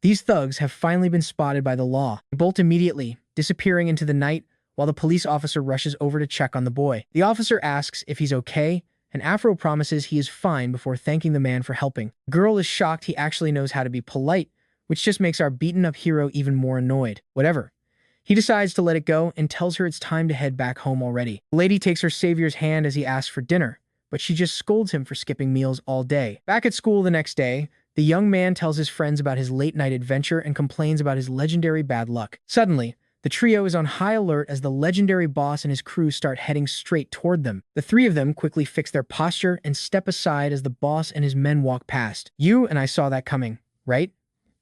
These thugs have finally been spotted by the law. They bolt immediately, disappearing into the night, while the police officer rushes over to check on the boy. The officer asks if he's okay, and Afro promises he is fine before thanking the man for helping. The girl is shocked he actually knows how to be polite, which just makes our beaten-up hero even more annoyed. Whatever. He decides to let it go and tells her it's time to head back home already. The lady takes her savior's hand as he asks for dinner, but she just scolds him for skipping meals all day. Back at school the next day, the young man tells his friends about his late-night adventure and complains about his legendary bad luck. Suddenly, the trio is on high alert as the legendary boss and his crew start heading straight toward them. The three of them quickly fix their posture and step aside as the boss and his men walk past. You and I saw that coming, right?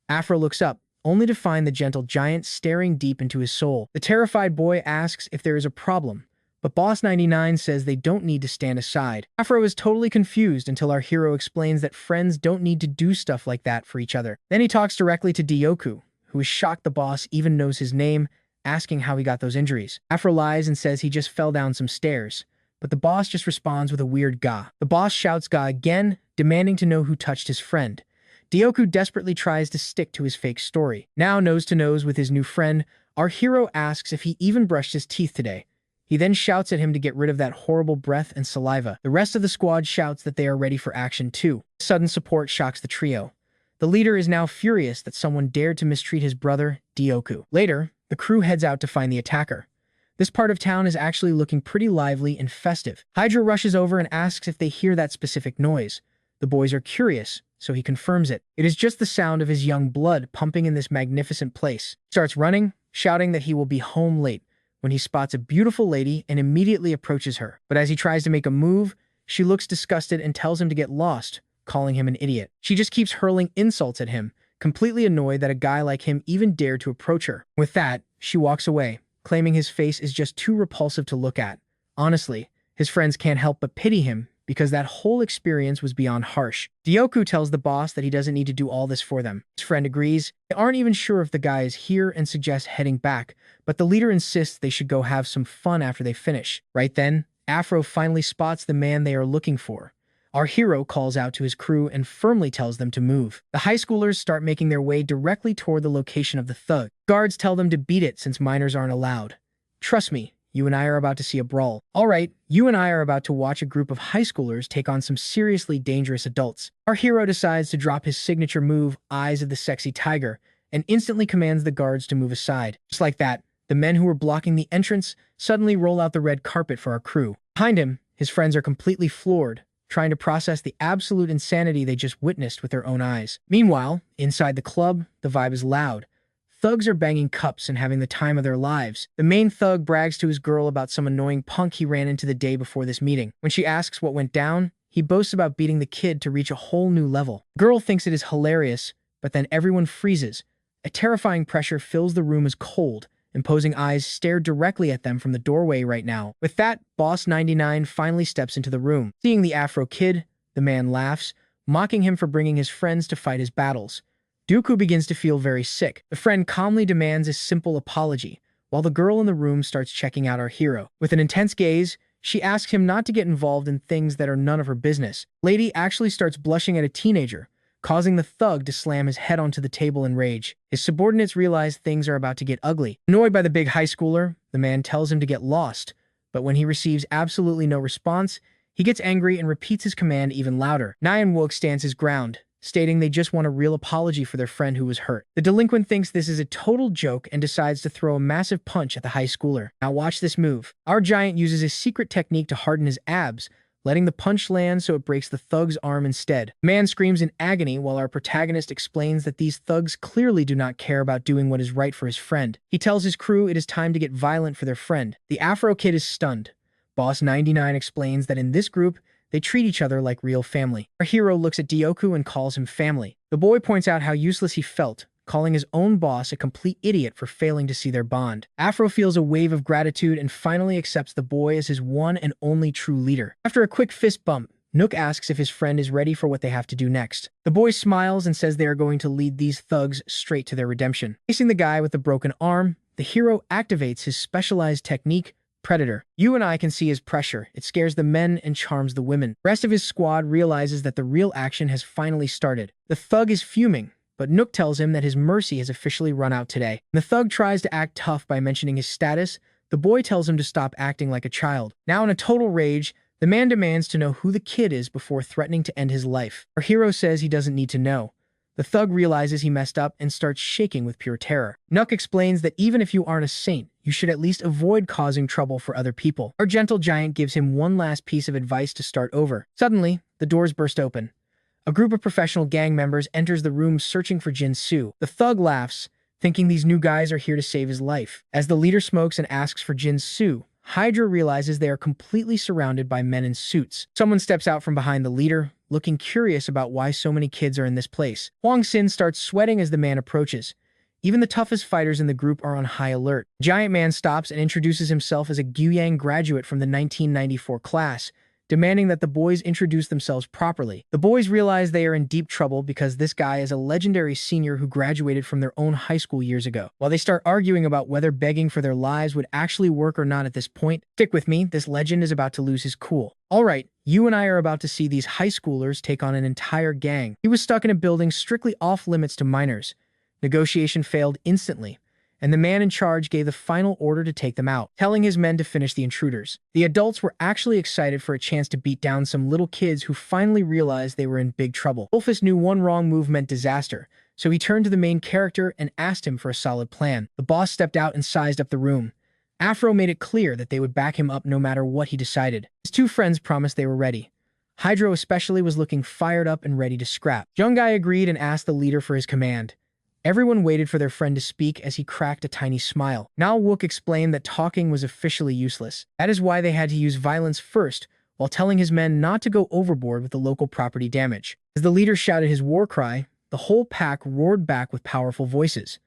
Afro looks up, only to find the gentle giant staring deep into his soul. The terrified boy asks if there is a problem, but Boss 99 says they don't need to stand aside. Afro is totally confused until our hero explains that friends don't need to do stuff like that for each other. Then he talks directly to Dioku, who is shocked the boss even knows his name, asking how he got those injuries. Afro lies and says he just fell down some stairs, but the boss just responds with a weird "ga." The boss shouts "ga" again, demanding to know who touched his friend. Dioku desperately tries to stick to his fake story. Now nose to nose with his new friend, our hero asks if he even brushed his teeth today. He then shouts at him to get rid of that horrible breath and saliva. The rest of the squad shouts that they are ready for action too. Sudden support shocks the trio. The leader is now furious that someone dared to mistreat his brother, Dioku. Later, the crew heads out to find the attacker. This part of town is actually looking pretty lively and festive. Hydra rushes over and asks if they hear that specific noise. The boys are curious, so he confirms it. It is just the sound of his young blood pumping in this magnificent place. He starts running, shouting that he will be home late, when he spots a beautiful lady and immediately approaches her. But as he tries to make a move, she looks disgusted and tells him to get lost, calling him an idiot. She just keeps hurling insults at him, completely annoyed that a guy like him even dared to approach her. With that, she walks away, claiming his face is just too repulsive to look at. Honestly, his friends can't help but pity him because that whole experience was beyond harsh. Dioku tells the boss that he doesn't need to do all this for them. His friend agrees. They aren't even sure if the guy is here and suggests heading back, but the leader insists they should go have some fun after they finish. Right then, Afro finally spots the man they are looking for. Our hero calls out to his crew and firmly tells them to move. The high schoolers start making their way directly toward the location of the thug. Guards tell them to beat it since minors aren't allowed. Trust me, you and I are about to see a brawl. Alright, you and I are about to watch a group of high schoolers take on some seriously dangerous adults. Our hero decides to drop his signature move, Eyes of the Sexy Tiger, and instantly commands the guards to move aside. Just like that, the men who were blocking the entrance suddenly roll out the red carpet for our crew. Behind him, his friends are completely floored, trying to process the absolute insanity they just witnessed with their own eyes. Meanwhile, inside the club, the vibe is loud. Thugs are banging cups and having the time of their lives. The main thug brags to his girl about some annoying punk he ran into the day before this meeting. When she asks what went down, he boasts about beating the kid to reach a whole new level. The girl thinks it is hilarious, but then everyone freezes. A terrifying pressure fills the room as cold, imposing eyes stare directly at them from the doorway right now. With that, Boss 99 finally steps into the room. Seeing the Afro kid, the man laughs, mocking him for bringing his friends to fight his battles. Dooku begins to feel very sick. The friend calmly demands a simple apology, while the girl in the room starts checking out our hero. With an intense gaze, she asks him not to get involved in things that are none of her business. Lady actually starts blushing at a teenager, causing the thug to slam his head onto the table in rage. His subordinates realize things are about to get ugly. Annoyed by the big high schooler, the man tells him to get lost, but when he receives absolutely no response, he gets angry and repeats his command even louder. Nyan Wook stands his ground, stating they just want a real apology for their friend who was hurt. The delinquent thinks this is a total joke and decides to throw a massive punch at the high schooler. Now watch this move. Our giant uses his secret technique to harden his abs, letting the punch land so it breaks the thug's arm instead. The man screams in agony while our protagonist explains that these thugs clearly do not care about doing what is right for his friend. He tells his crew it is time to get violent for their friend. The Afro kid is stunned. Boss 99 explains that in this group, they treat each other like real family. Our hero looks at Dioku and calls him family. The boy points out how useless he felt, calling his own boss a complete idiot for failing to see their bond. Afro feels a wave of gratitude and finally accepts the boy as his one and only true leader. After a quick fist bump, Nook asks if his friend is ready for what they have to do next. The boy smiles and says they are going to lead these thugs straight to their redemption. Facing the guy with the broken arm, the hero activates his specialized technique, Predator. You and I can see his pressure. It scares the men and charms the women. The rest of his squad realizes that the real action has finally started. The thug is fuming, but Nook tells him that his mercy has officially run out today. The thug tries to act tough by mentioning his status. The boy tells him to stop acting like a child. Now in a total rage, the man demands to know who the kid is before threatening to end his life. Our hero says he doesn't need to know, The thug realizes he messed up and starts shaking with pure terror. Nook explains that even if you aren't a saint, you should at least avoid causing trouble for other people. Our gentle giant gives him one last piece of advice to start over. Suddenly, the doors burst open. A group of professional gang members enters the room searching for Jin-soo. The thug laughs, thinking these new guys are here to save his life. As the leader smokes and asks for Jin-soo, Hydra realizes they are completely surrounded by men in suits. Someone steps out from behind the leader, looking curious about why so many kids are in this place. Hwang Sin starts sweating as the man approaches. Even the toughest fighters in the group are on high alert. Giant Man stops and introduces himself as a Guiyang graduate from the 1994 class, demanding that the boys introduce themselves properly. The boys realize they are in deep trouble because this guy is a legendary senior who graduated from their own high school years ago. While they start arguing about whether begging for their lives would actually work or not at this point, stick with me, this legend is about to lose his cool. Alright, you and I are about to see these high schoolers take on an entire gang. He was stuck in a building strictly off limits to minors. Negotiation failed instantly, and the man in charge gave the final order to take them out, telling his men to finish the intruders. The adults were actually excited for a chance to beat down some little kids who finally realized they were in big trouble. Wolfus knew one wrong move meant disaster, so he turned to the main character and asked him for a solid plan. The boss stepped out and sized up the room. Afro made it clear that they would back him up no matter what he decided. His two friends promised they were ready. Hydro especially was looking fired up and ready to scrap. Young Guy agreed and asked the leader for his command. Everyone waited for their friend to speak as he cracked a tiny smile. Now Wook explained that talking was officially useless. That is why they had to use violence first, while telling his men not to go overboard with the local property damage. As the leader shouted his war cry, the whole pack roared back with powerful voices.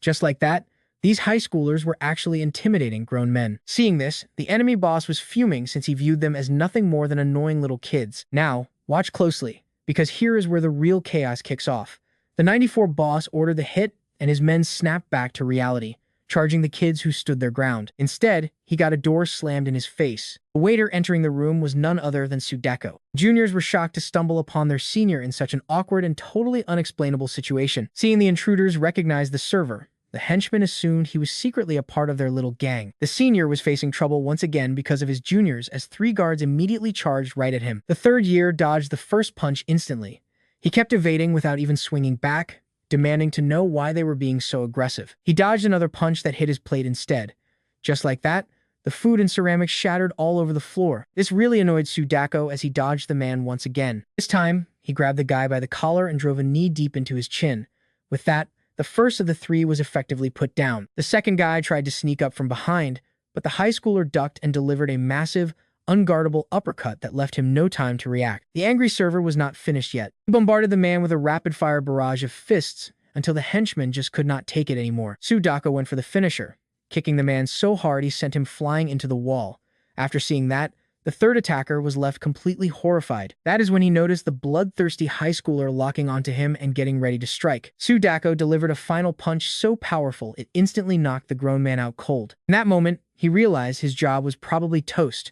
Just like that, these high schoolers were actually intimidating grown men. Seeing this, the enemy boss was fuming since he viewed them as nothing more than annoying little kids. Now, watch closely, because here is where the real chaos kicks off. The 94 boss ordered the hit, and his men snapped back to reality, charging the kids who stood their ground. Instead, he got a door slammed in his face. The waiter entering the room was none other than Sudeko. Juniors were shocked to stumble upon their senior in such an awkward and totally unexplainable situation. Seeing the intruders recognize the server, the henchman assumed he was secretly a part of their little gang. The senior was facing trouble once again because of his juniors as 3 guards immediately charged right at him. The third year dodged the first punch instantly. He kept evading without even swinging back, demanding to know why they were being so aggressive. He dodged another punch that hit his plate instead. Just like that, the food and ceramics shattered all over the floor. This really annoyed Sudako as he dodged the man once again. This time, he grabbed the guy by the collar and drove a knee deep into his chin. With that, the first of the 3 was effectively put down. The second guy tried to sneak up from behind, but the high schooler ducked and delivered a massive, unguardable uppercut that left him no time to react. The angry server was not finished yet. He bombarded the man with a rapid-fire barrage of fists until the henchman just could not take it anymore. Sudako went for the finisher, kicking the man so hard he sent him flying into the wall. After seeing that, the third attacker was left completely horrified. That is when he noticed the bloodthirsty high schooler locking onto him and getting ready to strike. Sudako delivered a final punch so powerful it instantly knocked the grown man out cold. In that moment, he realized his job was probably toast.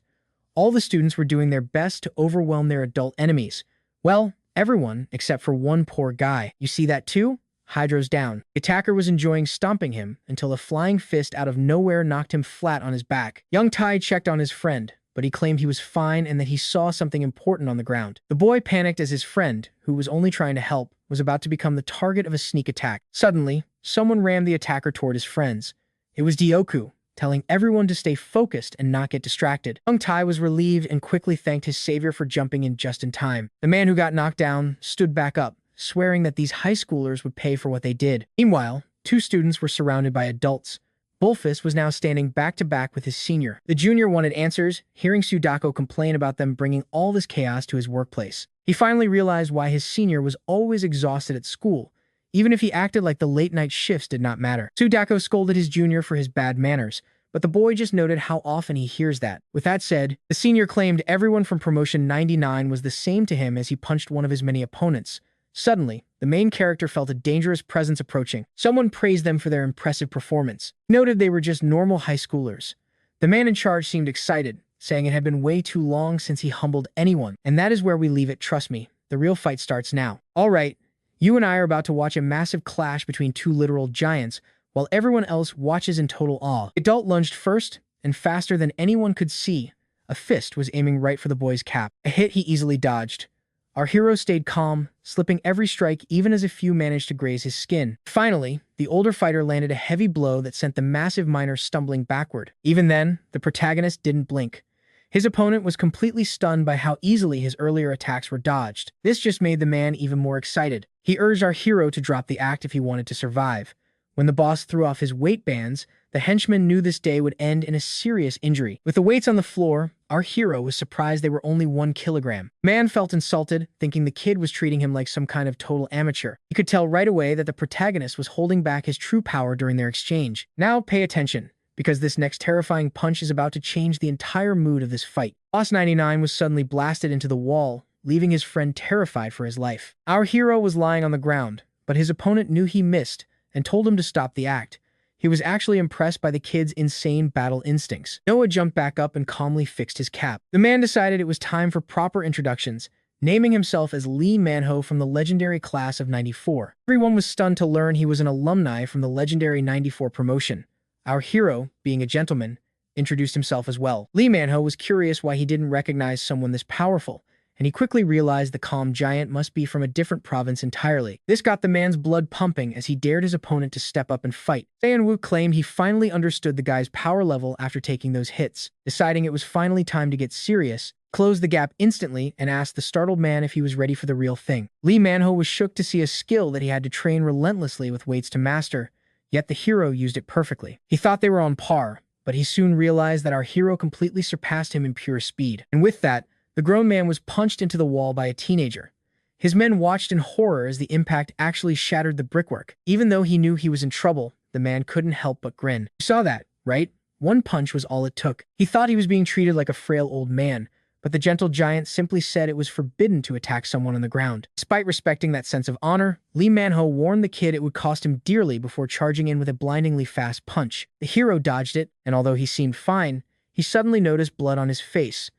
All the students were doing their best to overwhelm their adult enemies. Well, everyone except for one poor guy. You see that too? Hydro's down. The attacker was enjoying stomping him until a flying fist out of nowhere knocked him flat on his back. Young Tai checked on his friend, but he claimed he was fine and that he saw something important on the ground. The boy panicked as his friend, who was only trying to help, was about to become the target of a sneak attack. Suddenly, someone rammed the attacker toward his friends. It was Dioku, telling everyone to stay focused and not get distracted. Young Tai was relieved and quickly thanked his savior for jumping in just in time. The man who got knocked down stood back up, swearing that these high schoolers would pay for what they did. Meanwhile, 2 students were surrounded by adults. Bullfist was now standing back to back with his senior. The junior wanted answers, hearing Sudako complain about them bringing all this chaos to his workplace. He finally realized why his senior was always exhausted at school, even if he acted like the late-night shifts did not matter. Sudako scolded his junior for his bad manners, but the boy just noted how often he hears that. With that said, the senior claimed everyone from promotion 99 was the same to him as he punched one of his many opponents. Suddenly, the main character felt a dangerous presence approaching. Someone praised them for their impressive performance. He noted they were just normal high schoolers. The man in charge seemed excited, saying it had been way too long since he humbled anyone. And that is where we leave it, trust me. The real fight starts now. Alright, you and I are about to watch a massive clash between 2 literal giants, while everyone else watches in total awe. The adult lunged first, and faster than anyone could see, a fist was aiming right for the boy's cap. A hit he easily dodged. Our hero stayed calm, slipping every strike even as a few managed to graze his skin. Finally, the older fighter landed a heavy blow that sent the massive miner stumbling backward. Even then, the protagonist didn't blink. His opponent was completely stunned by how easily his earlier attacks were dodged. This just made the man even more excited. He urged our hero to drop the act if he wanted to survive. When the boss threw off his weight bands, the henchman knew this day would end in a serious injury. With the weights on the floor, our hero was surprised they were only 1 kilogram. Man felt insulted, thinking the kid was treating him like some kind of total amateur. He could tell right away that the protagonist was holding back his true power during their exchange. Now pay attention, because this next terrifying punch is about to change the entire mood of this fight. Boss 99 was suddenly blasted into the wall, leaving his friend terrified for his life. Our hero was lying on the ground, but his opponent knew he missed and told him to stop the act. He was actually impressed by the kid's insane battle instincts. Noah jumped back up and calmly fixed his cap. The man decided it was time for proper introductions, naming himself as Lee Manhwa from the legendary class of 94. Everyone was stunned to learn he was an alumni from the legendary 94 promotion. Our hero, being a gentleman, introduced himself as well. Lee Manhwa was curious why he didn't recognize someone this powerful, and he quickly realized the calm giant must be from a different province entirely. This got the man's blood pumping as he dared his opponent to step up and fight. Saeon-woo claimed he finally understood the guy's power level after taking those hits. Deciding it was finally time to get serious, closed the gap instantly and asked the startled man if he was ready for the real thing. Lee Manhwa was shook to see a skill that he had to train relentlessly with weights to master, yet the hero used it perfectly. He thought they were on par, but he soon realized that our hero completely surpassed him in pure speed. And with that, the grown man was punched into the wall by a teenager. His men watched in horror as the impact actually shattered the brickwork. Even though he knew he was in trouble, the man couldn't help but grin. You saw that, right? One punch was all it took. He thought he was being treated like a frail old man, but the gentle giant simply said it was forbidden to attack someone on the ground. Despite respecting that sense of honor, Lee Manhwa warned the kid it would cost him dearly before charging in with a blindingly fast punch. The hero dodged it, and although he seemed fine, he suddenly noticed blood on his face.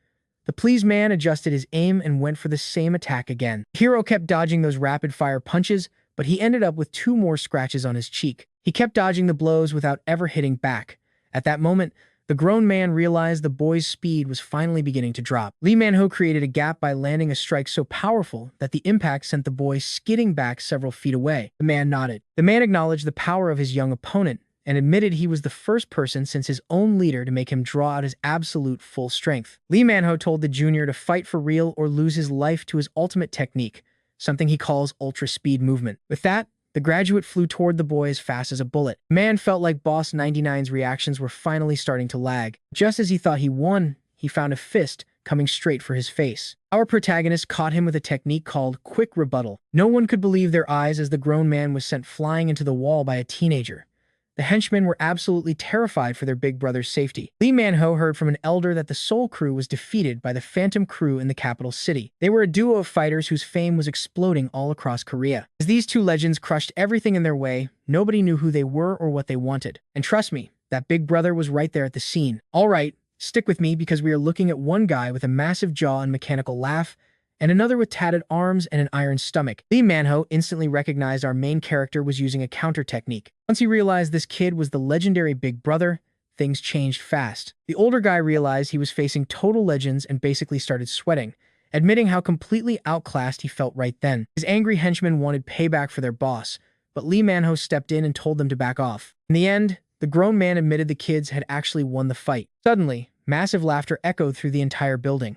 The pleased man adjusted his aim and went for the same attack again. The hero kept dodging those rapid-fire punches, but he ended up with 2 more scratches on his cheek. He kept dodging the blows without ever hitting back. At that moment, the grown man realized the boy's speed was finally beginning to drop. Lee Manhwa created a gap by landing a strike so powerful that the impact sent the boy skidding back several feet away. The man nodded. The man acknowledged the power of his young opponent and admitted he was the first person since his own leader to make him draw out his absolute full strength. Lee Manhwa told the junior to fight for real or lose his life to his ultimate technique, something he calls ultra-speed movement. With that, the graduate flew toward the boy as fast as a bullet. The man felt like Boss 99's reactions were finally starting to lag. Just as he thought he won, he found a fist coming straight for his face. Our protagonist caught him with a technique called quick rebuttal. No one could believe their eyes as the grown man was sent flying into the wall by a teenager. The henchmen were absolutely terrified for their big brother's safety. Lee Manhwa heard from an elder that the Seoul crew was defeated by the Phantom crew in the capital city. They were a duo of fighters whose fame was exploding all across Korea. As these two legends crushed everything in their way, nobody knew who they were or what they wanted. And trust me, that big brother was right there at the scene. All right, stick with me because we are looking at one guy with a massive jaw and mechanical laugh, and another with tatted arms and an iron stomach. Lee Manhwa instantly recognized our main character was using a counter technique. Once he realized this kid was the legendary Big Brother, things changed fast. The older guy realized he was facing total legends and basically started sweating, admitting how completely outclassed he felt right then. His angry henchmen wanted payback for their boss, but Lee Manhwa stepped in and told them to back off. In the end, the grown man admitted the kids had actually won the fight. Suddenly, massive laughter echoed through the entire building.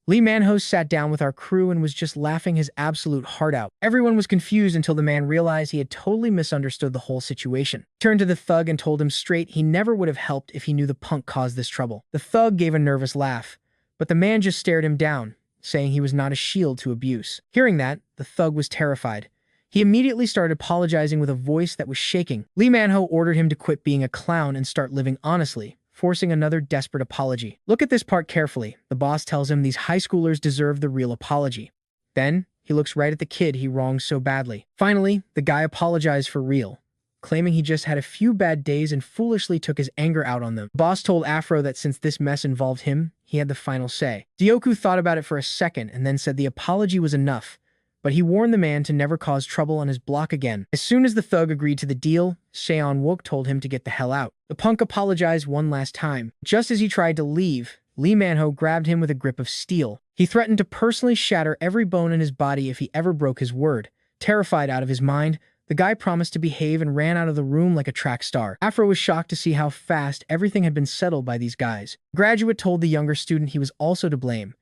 Lee Manhwa sat down with our crew and was just laughing his absolute heart out. Everyone was confused until the man realized he had totally misunderstood the whole situation. He turned to the thug and told him straight he never would have helped if he knew the punk caused this trouble. The thug gave a nervous laugh, but the man just stared him down, saying he was not a shield to abuse. Hearing that, the thug was terrified. He immediately started apologizing with a voice that was shaking. Lee Manhwa ordered him to quit being a clown and start living honestly, forcing another desperate apology. Look at this part carefully. The boss tells him these high schoolers deserve the real apology. Then, he looks right at the kid he wronged so badly. Finally, the guy apologized for real, claiming he just had a few bad days and foolishly took his anger out on them. The boss told Afro that since this mess involved him, he had the final say. Dioku thought about it for a second and then said the apology was enough, but he warned the man to never cause trouble on his block again. As soon as the thug agreed to the deal, Seon-wook told him to get the hell out. The punk apologized one last time. Just as he tried to leave, Lee Manho grabbed him with a grip of steel. He threatened to personally shatter every bone in his body if he ever broke his word. Terrified out of his mind, the guy promised to behave and ran out of the room like a track star. Afro was shocked to see how fast everything had been settled by these guys. The graduate told the younger student he was also to blame.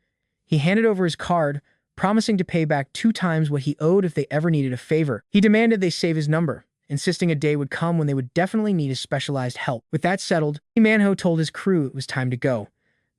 He handed over his card, promising to pay back 2 times what he owed if they ever needed a favor. He demanded they save his number, insisting a day would come when they would definitely need his specialized help. With that settled, Manho told his crew it was time to go.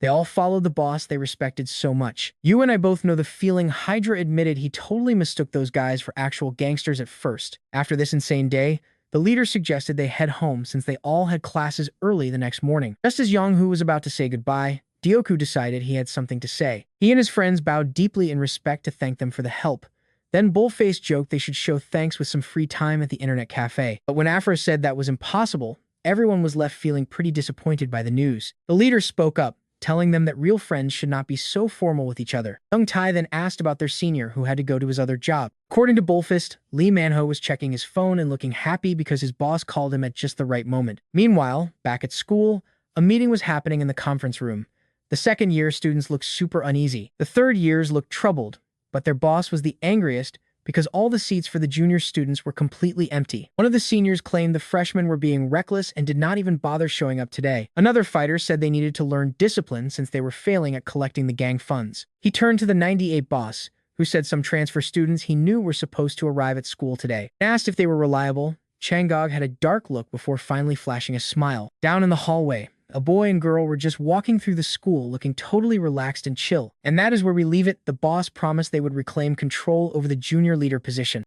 They all followed the boss they respected so much. You and I both know the feeling. Hydra admitted he totally mistook those guys for actual gangsters at first. After this insane day, the leader suggested they head home since they all had classes early the next morning. Just as Yonghu was about to say goodbye, Dioku decided he had something to say. He and his friends bowed deeply in respect to thank them for the help. Then Bullface joked they should show thanks with some free time at the internet cafe. But when Afro said that was impossible, everyone was left feeling pretty disappointed by the news. The leader spoke up, telling them that real friends should not be so formal with each other. Young Tai then asked about their senior who had to go to his other job. According to Bullfist, Lee Manho was checking his phone and looking happy because his boss called him at just the right moment. Meanwhile, back at school, a meeting was happening in the conference room. The second-year students looked super uneasy. The third years looked troubled, but their boss was the angriest because all the seats for the junior students were completely empty. One of the seniors claimed the freshmen were being reckless and did not even bother showing up today. Another fighter said they needed to learn discipline since they were failing at collecting the gang funds. He turned to the 98 boss, who said some transfer students he knew were supposed to arrive at school today. Asked if they were reliable, Changog had a dark look before finally flashing a smile. Down in the hallway, a boy and girl were just walking through the school looking totally relaxed and chill. And that is where we leave it. The boss promised they would reclaim control over the junior leader position.